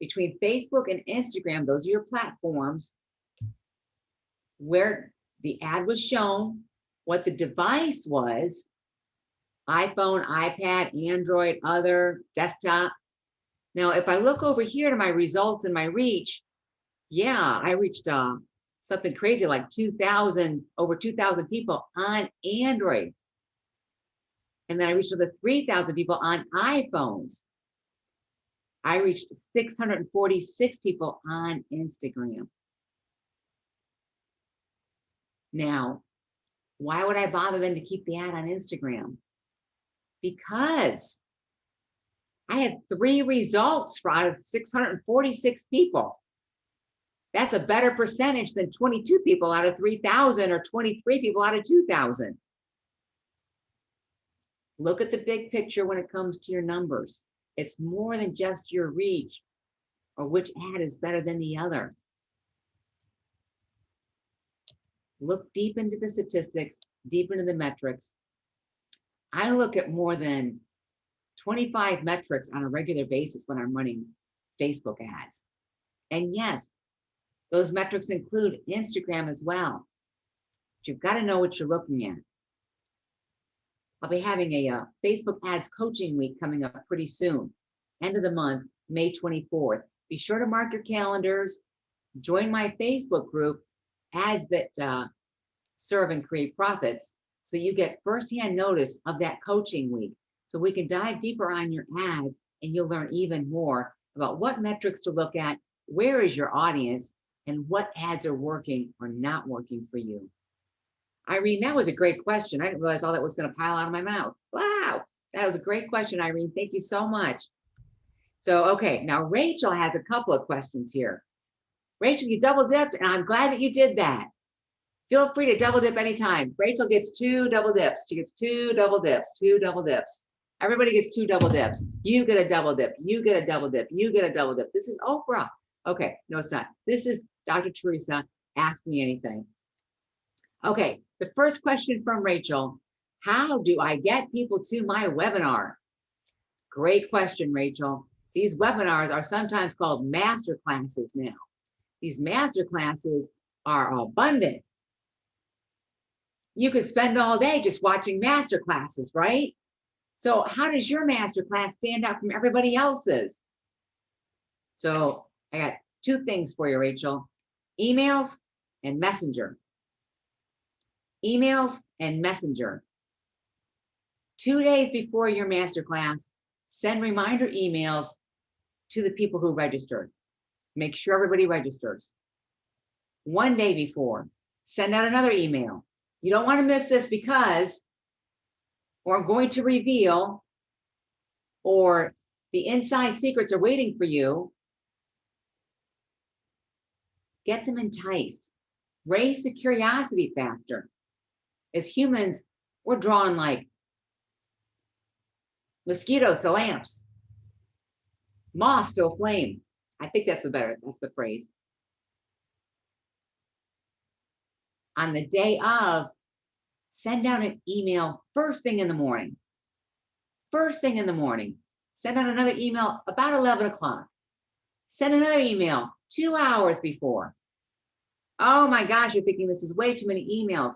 between Facebook and Instagram, those are your platforms, where the ad was shown, what the device was, iPhone, iPad, Android, other, desktop. Now, if I look over here to my results and my reach, yeah, I reached something crazy like 2,000, over 2,000 people on Android. And then I reached over 3,000 people on iPhones. I reached 646 people on Instagram. Now, why would I bother then to keep the ad on Instagram? Because I had 3 results for out of 646 people. That's a better percentage than 22 people out of 3,000 or 23 people out of 2,000. Look at the big picture when it comes to your numbers. It's more than just your reach or which ad is better than the other. Look deep into the statistics, deep into the metrics. I look at more than 25 metrics on a regular basis when I'm running Facebook ads. And yes, those metrics include Instagram as well. But you've got to know what you're looking at. I'll be having a Facebook ads coaching week coming up pretty soon, end of the month, May 24th. Be sure to mark your calendars. Join my Facebook group, Ads That Serve and Create Profits, so you get firsthand notice of that coaching week. So we can dive deeper on your ads and you'll learn even more about what metrics to look at, where is your audience, and what ads are working or not working for you. Irene, that was a great question. I didn't realize all that was going to pile out of my mouth. Wow, that was a great question, Irene. Thank you so much. So, okay, now Rachel has a couple of questions here. Rachel, you double dipped, and I'm glad that you did that. Feel free to double dip anytime. Rachel gets 2 double dips. She gets 2 double dips, 2 double dips. Everybody gets 2 double dips. You get a double dip. You get a double dip. You get a double dip. This is Oprah. Okay, no, it's not. This is Dr. Theresa. Ask me anything. Okay, the first question from Rachel. How do I get people to my webinar? Great question, Rachel. These webinars are sometimes called masterclasses now. These masterclasses are abundant. You could spend all day just watching masterclasses, right? So how does your masterclass stand out from everybody else's? So I got 2 things for you, Rachel. Emails and Messenger. Emails and Messenger. 2 days before your masterclass, send reminder emails to the people who registered. Make sure everybody registers. 1 day before, send out another email. You don't want to miss this because, or I'm going to reveal, or the inside secrets are waiting for you. Get them enticed. Raise the curiosity factor. As humans, we're drawn like mosquitoes to lamps, moths to a flame. I think that's the phrase. On the day of, send out an email first thing in the morning. First thing in the morning. Send out another email about 11 o'clock. Send another email 2 hours before. Oh my gosh, you're thinking this is way too many emails.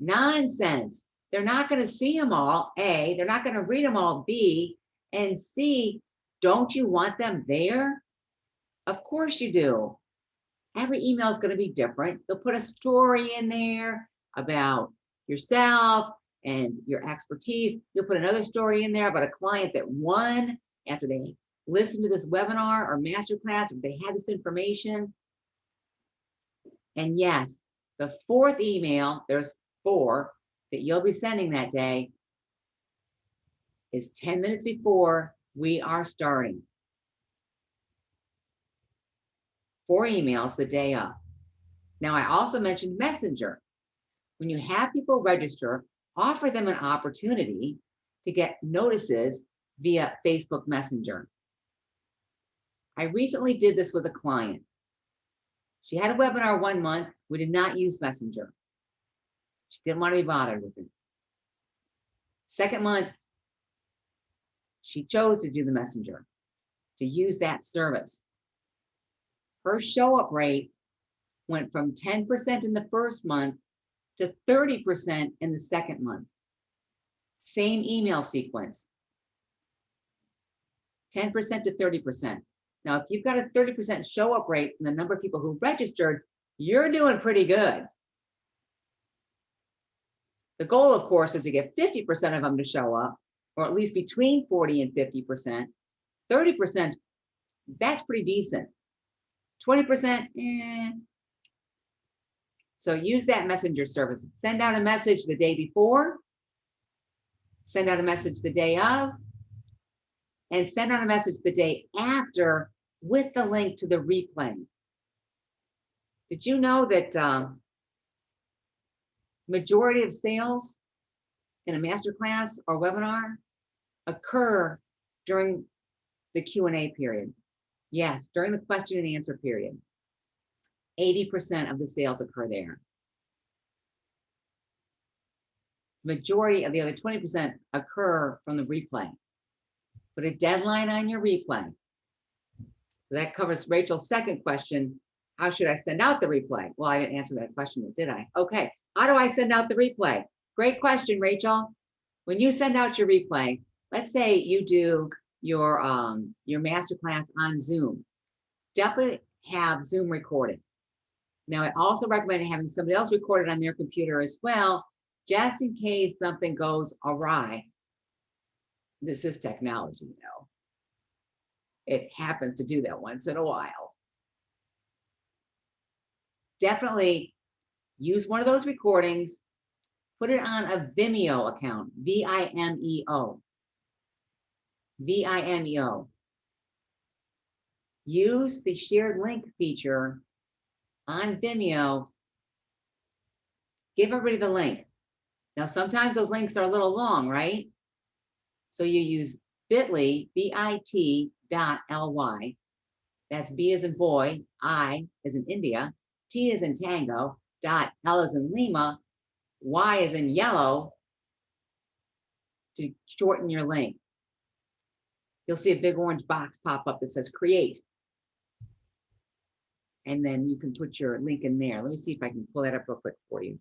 Nonsense. They're not going to see them all, A. They're not going to read them all, B. And C, don't you want them there? Of course you do. Every email is going to be different. They'll put a story in there about yourself and your expertise. You'll put another story in there about a client that won after they listened to this webinar or masterclass, or they had this information. And yes, the 4th email, there's 4 that you'll be sending that day, is 10 minutes before we are starting. 4 emails the day of. Now, I also mentioned Messenger. When you have people register, offer them an opportunity to get notices via Facebook Messenger. I recently did this with a client. She had a webinar 1 month. We did not use Messenger. She didn't want to be bothered with it. 2nd month, she chose to do the Messenger, to use that service. her show up rate went from 10% in the first month to 30% in the second month. Same email sequence, 10% to 30%. Now, if you've got a 30% show up rate from the number of people who registered, you're doing pretty good. The goal, of course, is to get 50% of them to show up, or at least between 40 and 50%. 30%, that's pretty decent. 20%, eh. So use that messenger service. Send out a message the day before, send out a message the day of, and send out a message the day after with the link to the replay. Did you know that majority of sales in a masterclass or webinar occur during the Q&A period? Yes, during the question and answer period. 80% of the sales occur there. Majority of the other 20% occur from the replay. Put a deadline on your replay. So that covers Rachel's second question. How should I send out the replay? Well, I didn't answer that question, did I? Okay, how do I send out the replay? Great question, Rachel. When you send out your replay, let's say you do your masterclass on Zoom. Definitely have Zoom recorded. Now, I also recommend having somebody else record it on their computer as well, just in case something goes awry. This is technology, you know. It happens to do that once in a while. Definitely use one of those recordings, put it on a Vimeo account, V-I-M-E-O. V-I-M-E-O. Use the shared link feature on Vimeo. Give everybody the link. Now, sometimes those links are a little long, right? So you use bit.ly, bit.ly. That's B as in boy, I as in India, T as in tango, dot, L as in Lima, Y as in yellow, to shorten your link. You'll see a big orange box pop up that says create. And then you can put your link in there. Let me see if I can pull that up real quick for you.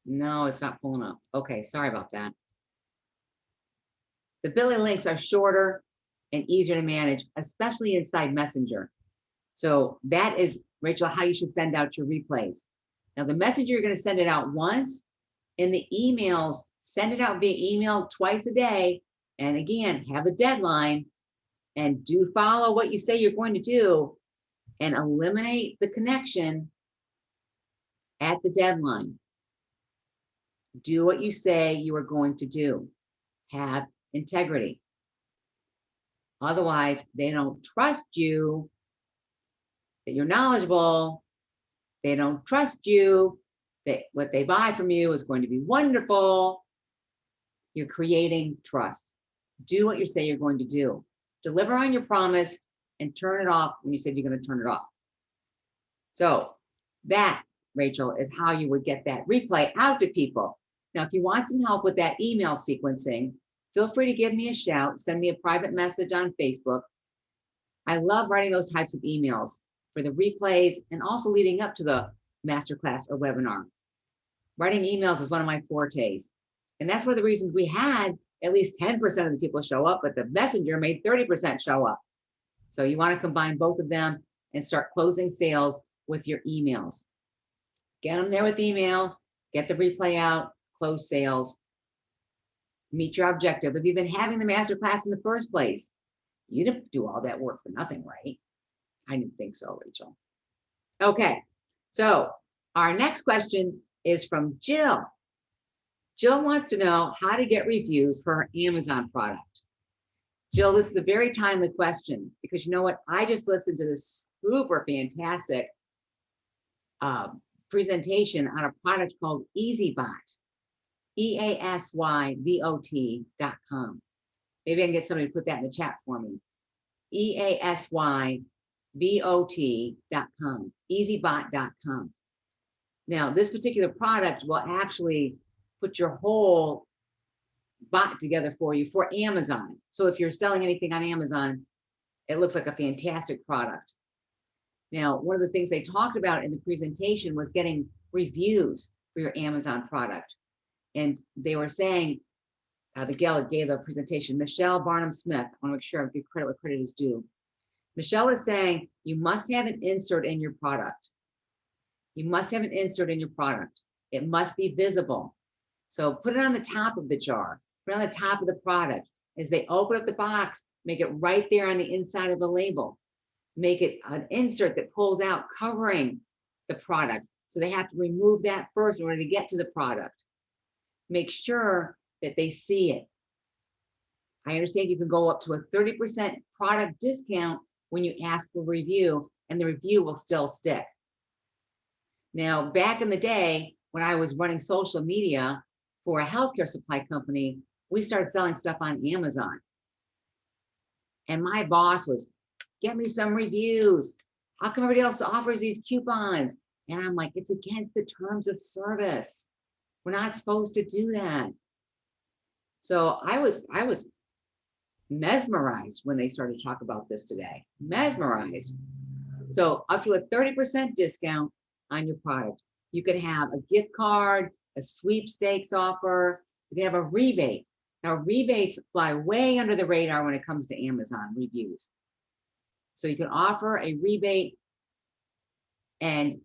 No, it's not pulling up. Okay, sorry about that. The bit.ly links are shorter and easier to manage, especially inside Messenger. So that is, Rachel, how you should send out your replays. Now, the Messenger, you're going to send it out once. In the emails, send it out via email twice a day. And again, have a deadline and do follow what you say you're going to do and eliminate the connection at the deadline. Do what you say you are going to do. Have integrity. Otherwise, they don't trust you that you're knowledgeable. They don't trust you that what they buy from you is going to be wonderful. You're creating trust. Do what you say you're going to do. Deliver on your promise and turn it off when you said you're going to turn it off. So that, Rachel, is how you would get that replay out to people. Now, if you want some help with that email sequencing, feel free to give me a shout. Send me a private message on Facebook. I love writing those types of emails for the replays and also leading up to the masterclass or webinar. Writing emails is one of my fortes. And that's one of the reasons we had at least 10% of the people show up, but the messenger made 30% show up. So you want to combine both of them and start closing sales with your emails. Get them there with email, get the replay out, close sales, meet your objective. If you've been having the masterclass in the first place, you didn't do all that work for nothing, right? I didn't think so, Rachel. Okay, so our next question is from Jill. Jill wants to know how to get reviews for her Amazon product. Jill, this is a very timely question because you know what? I just listened to this super fantastic presentation on a product called EasyBot, EASYBOT.com. Maybe I can get somebody to put that in the chat for me. EASYBOT.com, EasyBot.com. Now, this particular product will actually put your whole bot together for you for Amazon. So if you're selling anything on Amazon, It looks like a fantastic product. Now, one of the things they talked about in the presentation was getting reviews for your Amazon product. And they were saying, the gal that gave the presentation, Michelle Barnum-Smith, I want to make sure I give credit where credit is due. Michelle is saying you must have an insert in your product. You must have an insert in your product. It must be visible. So put it on the top of the jar, put it on the top of the product. As they open up the box, make it right there on the inside of the label. Make it an insert that pulls out covering the product. So they have to remove that first in order to get to the product. Make sure that they see it. I understand you can go up to a 30% product discount when you ask for review, and the review will still stick. Now, back in the day, when I was running social media for a healthcare supply company, we started selling stuff on Amazon. And my boss was, get me some reviews. How come everybody else offers these coupons? And I'm like, it's against the terms of service. We're not supposed to do that. So I was mesmerized when they started to talk about this today. Mesmerized. So up to a 30% discount on your product. You could have a gift card, a sweepstakes offer, you can have a rebate. Now, rebates fly way under the radar when it comes to Amazon reviews. So you can offer a rebate and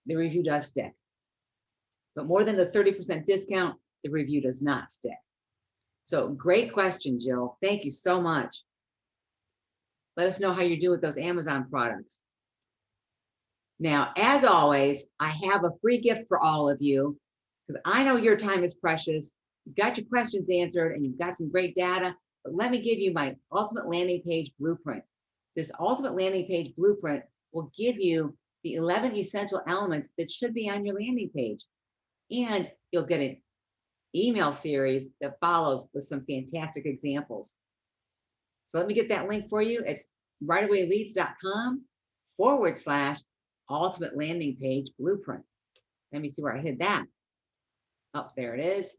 the review does stick. But more than the 30% discount, the review does not stick. So great question, Jill. Thank you so much. Let us know how you do with those Amazon products. Now, as always, I have a free gift for all of you because I know your time is precious. You've got your questions answered and you've got some great data, but let me give you my ultimate landing page blueprint. This ultimate landing page blueprint will give you the 11 essential elements that should be on your landing page. And you'll get an email series that follows with some fantastic examples. So let me get that link for you. It's rightawayleads.com/ultimate landing page blueprint. Let me see where I hid that. Oh, there it is.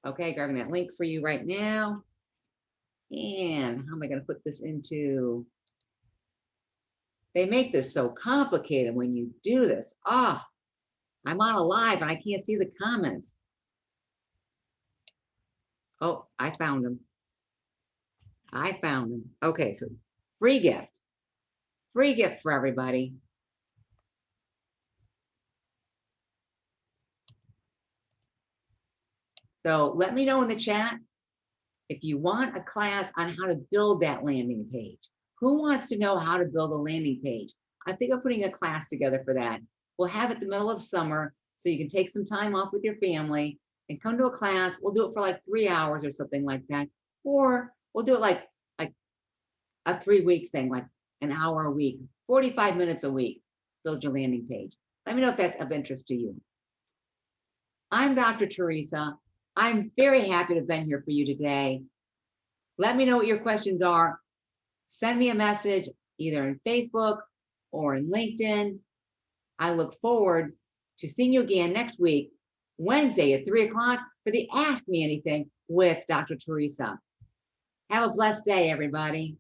Okay, grabbing that link for you right now. And how am I going to put this into? They make this so complicated when you do this. Ah, I'm on a live and I can't see the comments. Oh, I found them. I found them. Okay, so free gift for everybody. So let me know in the chat if you want a class on how to build that landing page. Who wants to know how to build a landing page? I think I'm putting a class together for that. We'll have it the middle of summer so you can take some time off with your family and come to a class. We'll do it for like 3 hours or something like that. Or we'll do it like a 3-week thing, like an hour a week, 45 minutes a week, build your landing page. Let me know if that's of interest to you. I'm Dr. Theresa. I'm very happy to have been here for you today. Let me know what your questions are. Send me a message either in Facebook or in LinkedIn. I look forward to seeing you again next week, Wednesday at 3 o'clock for the Ask Me Anything with Dr. Theresa. Have a blessed day, everybody.